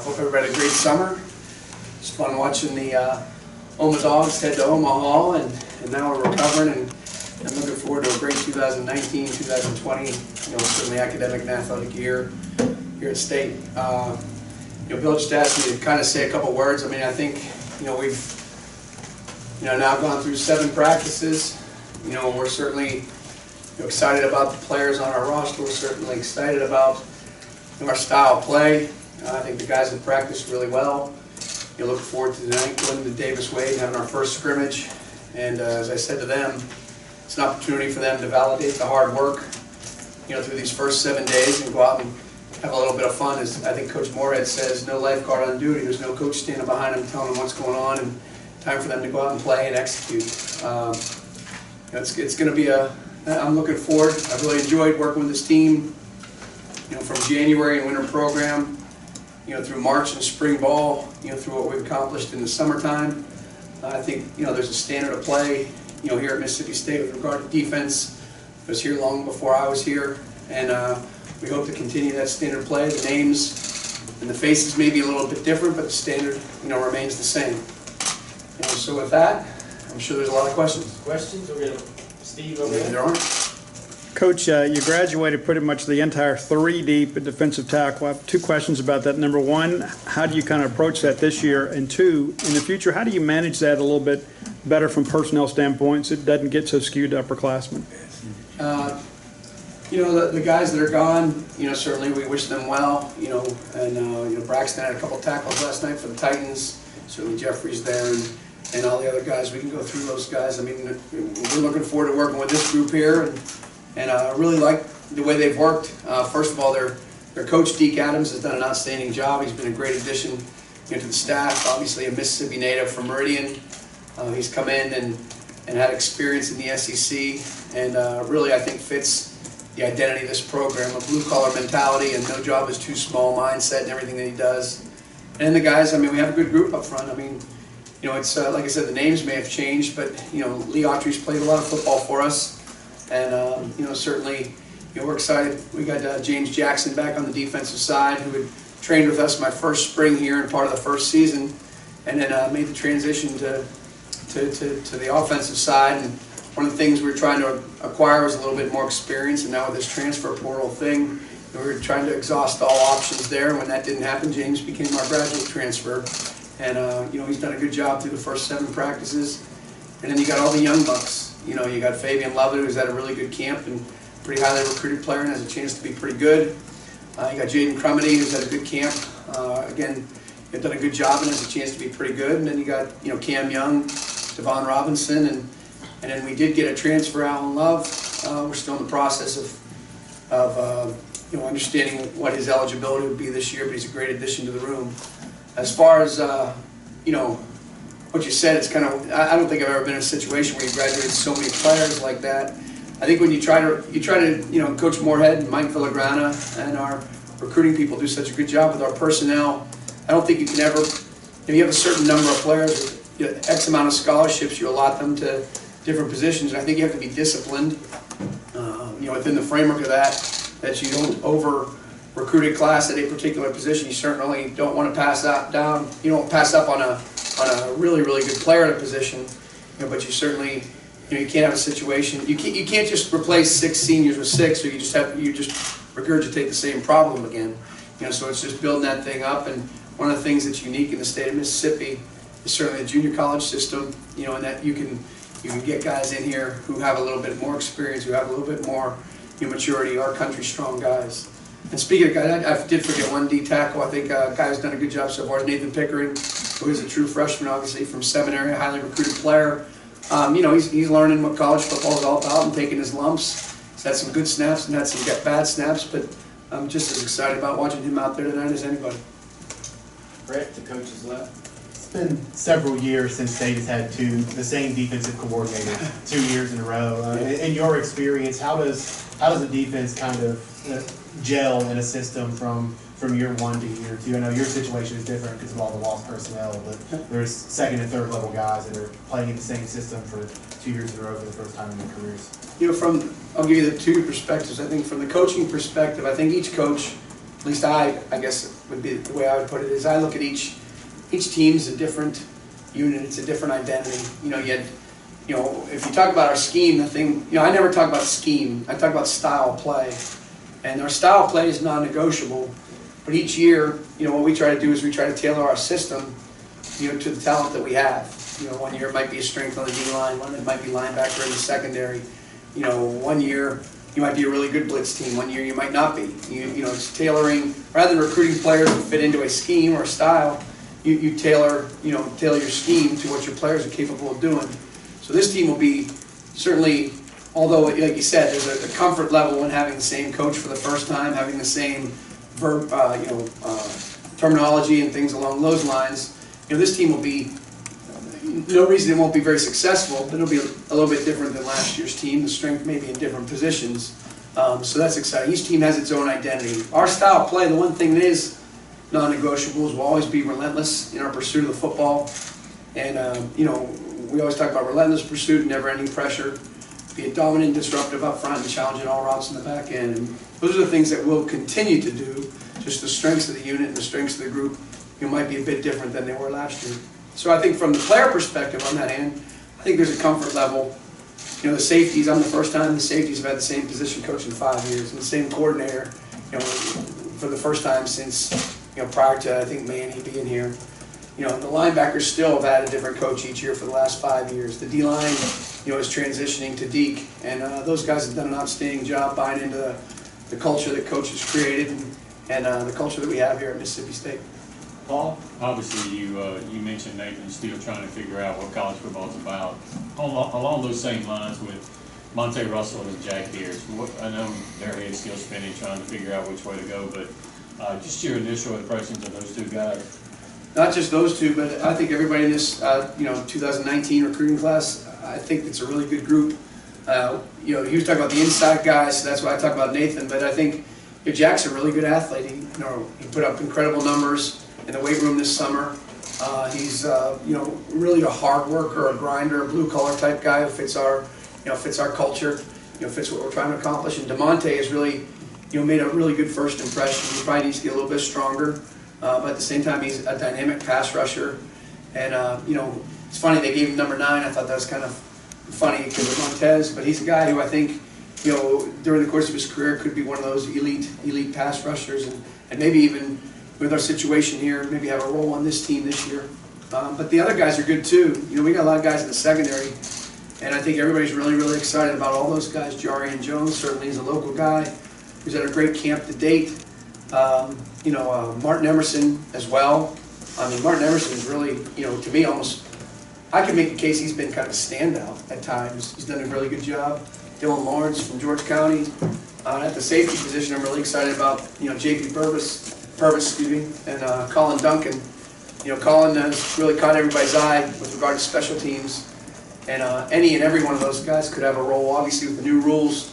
Hope everybody had a great summer. It's fun watching the Dogs head to Omaha, and now we're recovering, and I'm looking forward to a great 2019, 2020, certainly academic and athletic year here at State. Bill just asked me to kind of say a couple words. I mean, I think, we've, now gone through 7 practices. We're certainly excited about the players on our roster. We're certainly excited about our style of play. I think the guys have practiced really well. Look forward to tonight going to Davis Wade, having our first scrimmage. And as I said to them, it's an opportunity for them to validate the hard work, through these first 7 days, and go out and have a little bit of fun. As I think Coach Moorhead says, no lifeguard on duty. There's no coach standing behind them telling them what's going on, and time for them to go out and play and execute. It's going to be I'm looking forward. I've really enjoyed working with this team, from January and winter program, through March and spring ball, through what we've accomplished in the summertime. I think, there's a standard of play, here at Mississippi State with regard to defense. It was here long before I was here, and we hope to continue that standard of play. The names and the faces may be a little bit different, but the standard, remains the same. So with that, I'm sure there's a lot of questions. Questions? We'll get Steve over there. There are. Coach, you graduated pretty much the entire 3 deep at defensive tackle. I have 2 questions about that. Number 1, how do you kind of approach that this year? And 2, in the future, how do you manage that a little bit better from personnel standpoints? It doesn't get so skewed to upperclassmen. The guys that are gone, certainly we wish them well. And Braxton had a couple tackles last night for the Titans. Certainly Jeffrey's there, and all the other guys. We can go through those guys. I mean, we're looking forward to working with this group here, and I really like the way they've worked. First of all, their coach, Deke Adams, has done an outstanding job. He's been a great addition to the staff. Obviously a Mississippi native from Meridian. He's come in and had experience in the SEC, and really I think fits the identity of this program, a blue-collar mentality and no job is too small mindset and everything that he does. And the guys, I mean, we have a good group up front. I mean, it's like I said, the names may have changed, but Lee Autry's played a lot of football for us. And certainly, we're excited. We got James Jackson back on the defensive side, who had trained with us my first spring here and part of the first season, and then made the transition to the offensive side. And one of the things we were trying to acquire was a little bit more experience, and now with this transfer portal thing, we were trying to exhaust all options there. And when that didn't happen, James became our graduate transfer, and he's done a good job through the first 7 practices. And then you got all the young bucks. You got Fabian Lovett, who's had a really good camp and pretty highly recruited player and has a chance to be pretty good. You got Jaden Crumity, who's had a good camp. Again, they've done a good job and has a chance to be pretty good. And then you got Cam Young, Devon Robinson, and then we did get a transfer, Alan Love. We're still in the process of understanding what his eligibility would be this year, but he's a great addition to the room. As far as what you said, it's kind of, I don't think I've ever been in a situation where you graduated so many players like that. I think when you try to Coach Moorhead and Mike Villagrana and our recruiting people do such a good job with our personnel, I don't think you can ever, if you have a certain number of players, X amount of scholarships, you allot them to different positions, and I think you have to be disciplined, within the framework of that you don't over-recruit a class at a particular position. You certainly don't want to pass up on a really, really good player at a position, but you certainly, you can't have a situation, you can't just replace 6 seniors with 6, or you just regurgitate the same problem again. So it's just building that thing up, and one of the things that's unique in the state of Mississippi is certainly the junior college system, and that you can get guys in here who have a little bit more experience, who have a little bit more maturity, our country strong guys. And speaking of guys, I did forget one D tackle. I think a guy who's done a good job so far is Nathan Pickering, who is a true freshman, obviously from seminary, a highly recruited player. He's learning what college football is all about and taking his lumps. He's had some good snaps and had some bad snaps, but I'm just as excited about watching him out there tonight as anybody. Brett, the coach is left. It's been several years since State has had the same defensive coordinator 2 years in a row. In your experience, how does the defense kind of gel in a system from year 1 to year 2? I know your situation is different because of all the lost personnel, but there's 2nd and 3rd level guys that are playing in the same system for 2 years in a row for the first time in their careers. I'll give you the 2 perspectives. I think from the coaching perspective, I think each coach, at least I guess would be the way I would put it. Is I look at each team's a different unit. It's a different identity. If you talk about our scheme, I never talk about scheme. I talk about style of play, and our style of play is non-negotiable. But each year, what we try to do is we try to tailor our system, to the talent that we have. One year it might be a strength on the D line, one it might be linebacker in the secondary. One year you might be a really good blitz team. One year you might not be. It's tailoring rather than recruiting players that fit into a scheme or a style. You tailor your scheme to what your players are capable of doing. So this team will be certainly, although like you said, there's a comfort level when having the same coach for the first time, having the same verb, terminology and things along those lines. This team will be. No reason it won't be very successful, but it'll be a little bit different than last year's team. The strength may be in different positions, so that's exciting. Each team has its own identity. Our style of play, the one thing that is non-negotiable is we'll always be relentless in our pursuit of the football, and we always talk about relentless pursuit and never-ending pressure. Be a dominant, disruptive up front, and challenging all routes in the back end. And those are the things that we'll continue to do. Just the strengths of the unit and the strengths of the group, might be a bit different than they were last year. So I think from the player perspective on that end, I think there's a comfort level. The safeties, I'm the first time the safeties have had the same position coach in 5 years, and the same coordinator, for the first time since, prior to, I think, Manny being here. The linebackers still have had a different coach each year for the last 5 years. The D-line, is transitioning to Deke, and those guys have done an outstanding job buying into the culture that coach has created and the culture that we have here at Mississippi State. Paul? Obviously, you mentioned Nathan still trying to figure out what college football is about. Along those same lines with Monte Russell and Jack Harris, I know their head's still spinning trying to figure out which way to go, but just your initial impressions of those two guys. Not just those two, but I think everybody in this 2019 recruiting class, I think it's a really good group. He was talking about the inside guys, so that's why I talk about Nathan, but I think Jack's a really good athlete. He put up incredible numbers in the weight room this summer. He's really a hard worker, a grinder, a blue collar type guy who fits our culture, fits what we're trying to accomplish. And DeMonte has really made a really good first impression. He probably needs to get a little bit stronger, but at the same time he's a dynamic pass rusher. And it's funny they gave him number 9. I thought that was kind of funny because of Montez, but he's a guy who I think during the course of his career could be one of those elite pass rushers, and maybe even with our situation here, maybe have a role on this team this year. But the other guys are good too. We got a lot of guys in the secondary, and I think everybody's really, really excited about all those guys. Jarian Jones certainly is a local guy who's had a great camp to date. Martin Emerson as well. I mean, Martin Emerson is really, to me almost, I can make the case he's been kind of a standout at times. He's done a really good job. Dylan Lawrence from George County. At the safety position, I'm really excited about, J.P. Purvis, and Colin Duncan. Colin has really caught everybody's eye with regard to special teams, and any and every one of those guys could have a role. Obviously, with the new rules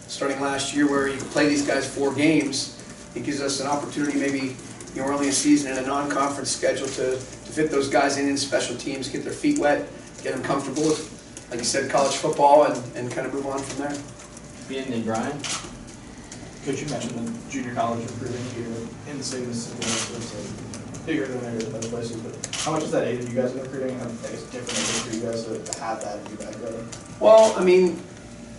starting last year, where you can play these guys 4 games, it gives us an opportunity, maybe early in the season in a non-conference schedule, to fit those guys in special teams, get their feet wet, get them comfortable with, like you said, college football, and kind of move on from there. Ben and Brian? Coach, you mentioned the junior college recruiting here in the state of Mississippi, so bigger than other places, but how much has that aided you guys in recruiting? I think it's different for you guys to have that in your backyard. Well, I mean,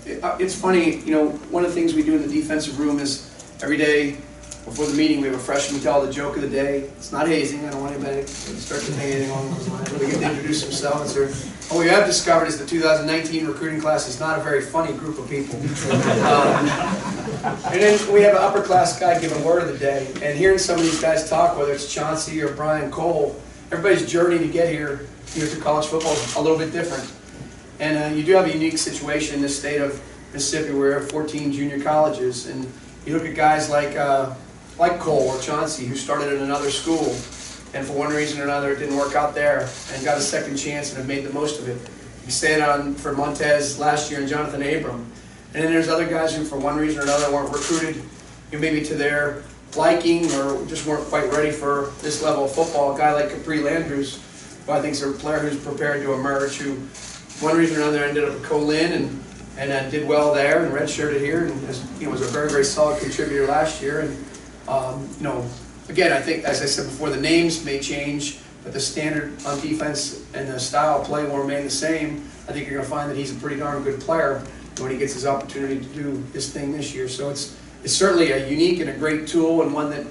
it's funny, one of the things we do in the defensive room is every day before the meeting we have a freshman tell the joke of the day. It's not hazing, I don't want anybody to start to think anything along those lines. They get to introduce themselves. What we have discovered is the 2019 recruiting class is not a very funny group of people. And then we have an upper class guy give a word of the day. And hearing some of these guys talk, whether it's Chauncey or Brian Cole, everybody's journey to get here to college football is a little bit different. And you do have a unique situation in the state of Mississippi where we have 14 junior colleges. And you look at guys like Cole or Chauncey, who started in another school, and for one reason or another it didn't work out there, and got a second chance and have made the most of it. You stand on for Montez last year and Jonathan Abram. And then there's other guys who for one reason or another weren't recruited, maybe to their liking or just weren't quite ready for this level of football. A guy like Capri Landrews, who I think is a player who's prepared to emerge, who for one reason or another ended up at Colin and did well there and redshirted here and was a very, very solid contributor last year. And again, I think, as I said before, the names may change, but the standard on defense and the style of play will remain the same. I think you're going to find that he's a pretty darn good player when he gets his opportunity to do his thing this year. So it's certainly a unique and a great tool, and one that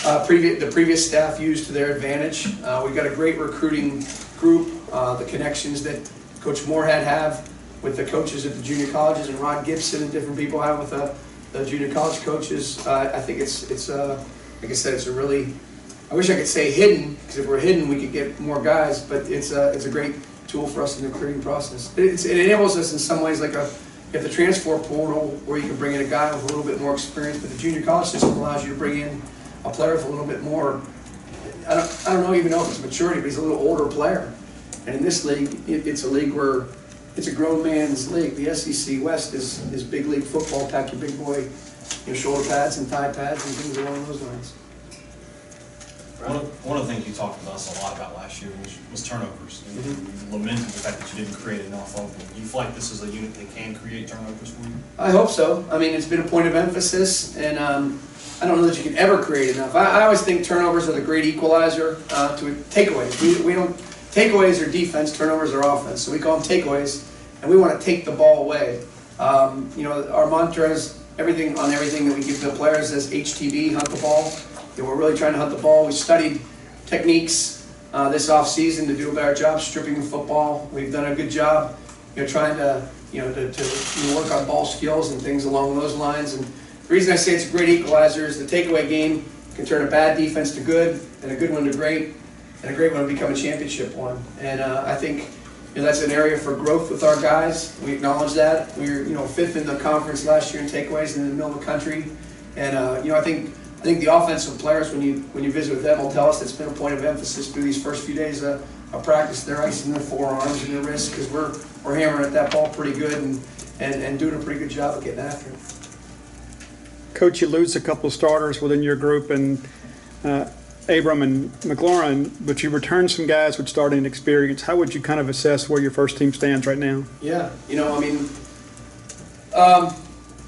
the previous staff used to their advantage. We've got a great recruiting group. The connections that Coach Moorhead have with the coaches at the junior colleges, and Rod Gibson and different people have with the junior college coaches. I think it's like I said, it's a really, I wish I could say hidden, because if we're hidden we could get more guys, but it's a great tool for us in the recruiting process. It enables us in some ways, like you have the transfer portal where you can bring in a guy with a little bit more experience, but the junior college system allows you to bring in a player with a little bit more, I don't even know if it's maturity, but he's a little older player. And in this league, it's a league where it's a grown man's league. The SEC West is big league football, pack your big boy, shoulder pads and thigh pads and things along those lines. One of the things you talked to us a lot about last year was turnovers. You lamented the fact that you didn't create enough of them. Do you feel like this is a unit that can create turnovers for you? I hope so. I mean, it's been a point of emphasis, and I don't know that you can ever create enough. I always think turnovers are the great equalizer to takeaways. We don't, takeaways are defense, turnovers are offense. So we call them takeaways, and we want to take the ball away. Our mantra is everything that we give the players is HTB, hunt the ball. We're really trying to hunt the ball. We studied techniques this off season to do a better job stripping the football. We've done a good job, trying to work on ball skills and things along those lines. And the reason I say it's a great equalizer is the takeaway game can turn a bad defense to good, and a good one to great, and a great one to become a championship one. And I think that's an area for growth with our guys. We acknowledge that. We were 5th in the conference last year in takeaways in the middle of the country, and I think the offensive players, when you visit with them, will tell us it's been a point of emphasis through these first few days of practice. They're icing their forearms and their wrists because we're hammering at that ball pretty good and doing a pretty good job of getting after it. Coach, you lose a couple of starters within your group, and Abram and McLaurin, but you return some guys with starting experience. How would you kind of assess where your first team stands right now? Yeah,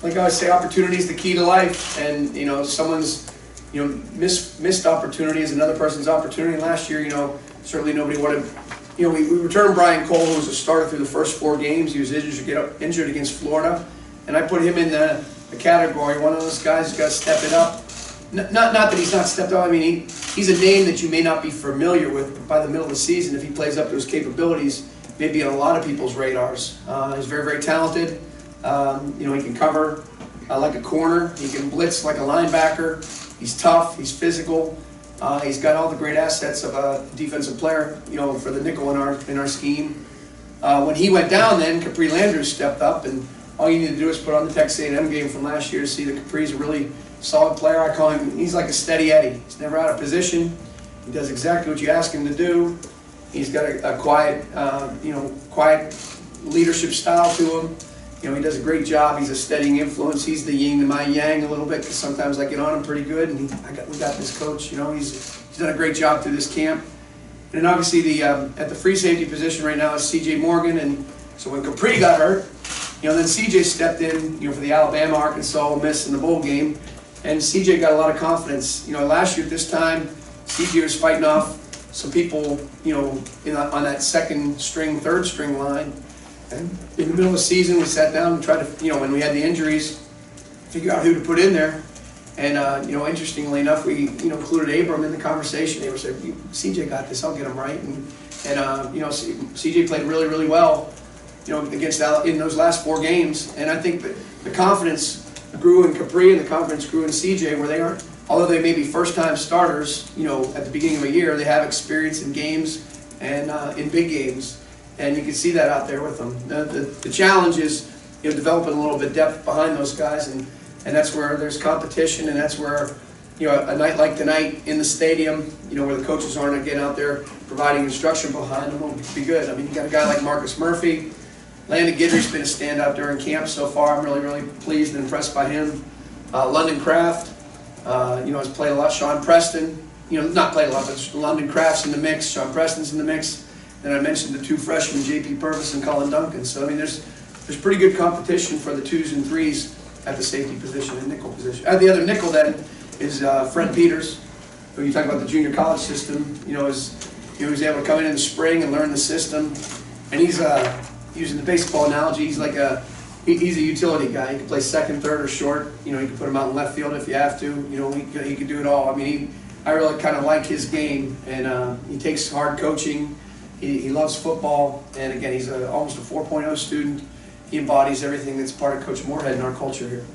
like I always say, opportunity is the key to life, and someone's missed opportunity is another person's opportunity. Last year, certainly nobody wanted. We returned Brian Cole, who was a starter through the first 4 games. He was injured against Florida, and I put him in the category, one of those guys who's got to step it up. Not that he's not stepped up. I mean, he's a name that you may not be familiar with, but by the middle of the season, if he plays up to his capabilities, may be on a lot of people's radars. He's very, very talented. He can cover like a corner. He can blitz like a linebacker. He's tough. He's physical. He's got all the great assets of a defensive player, for the nickel in our scheme. When he went down, then Capri Landrews stepped up, and all you need to do is put on the Texas A&M game from last year to see that Capri's a really solid player. I call him. He's like a steady Eddie. He's never out of position. He does exactly what you ask him to do. He's got a quiet, quiet leadership style to him. He does a great job. He's a steadying influence. He's the yin to my yang a little bit, because sometimes I get on him pretty good. And we got this coach. He's done a great job through this camp. And then obviously at the free safety position right now is C.J. Morgan. And so when Capri got hurt, then C.J. stepped in, for the Alabama, Arkansas, Ole Miss in the bowl game, and C.J. got a lot of confidence. Last year at this time, C.J. was fighting off some people, on that second string, third string line. And in the middle of the season, we sat down and tried to, when we had the injuries, figure out who to put in there. And, interestingly enough, we, included Abram in the conversation. Abram said, CJ got this, I'll get him right. And CJ played really, really well, against in those last 4 games. And I think that the confidence grew in Capri and the confidence grew in CJ, where they aren't, although they may be first-time starters, at the beginning of a year, they have experience in games and in big games. And you can see that out there with them. The challenge is developing a little bit of depth behind those guys, and that's where there's competition, and that's where a night like tonight in the stadium, where the coaches aren't again out there providing instruction behind them, will be good. I mean, you got a guy like Marcus Murphy. Landon Guidry's been a standout during camp so far. I'm really, really pleased and impressed by him. London Kraft, has played a lot. Sean Preston, not played a lot, but London Kraft's in the mix. Sean Preston's in the mix. And I mentioned the 2 freshmen, J.P. Purvis and Colin Duncan. So, I mean, there's pretty good competition for the 2s and 3s at the safety position and nickel position. At the other nickel, then, is Fred Peters, who you talk about the junior college system. You know, he was able to come in the spring and learn the system, and he's using the baseball analogy. He's like he's a utility guy. He can play second, third, or short. You know, you can put him out in left field if you have to. You know, he can do it all. I mean, I really kind of like his game, and he takes hard coaching. He loves football, and again, he's almost a 4.0 student. He embodies everything that's part of Coach Moorhead in our culture here.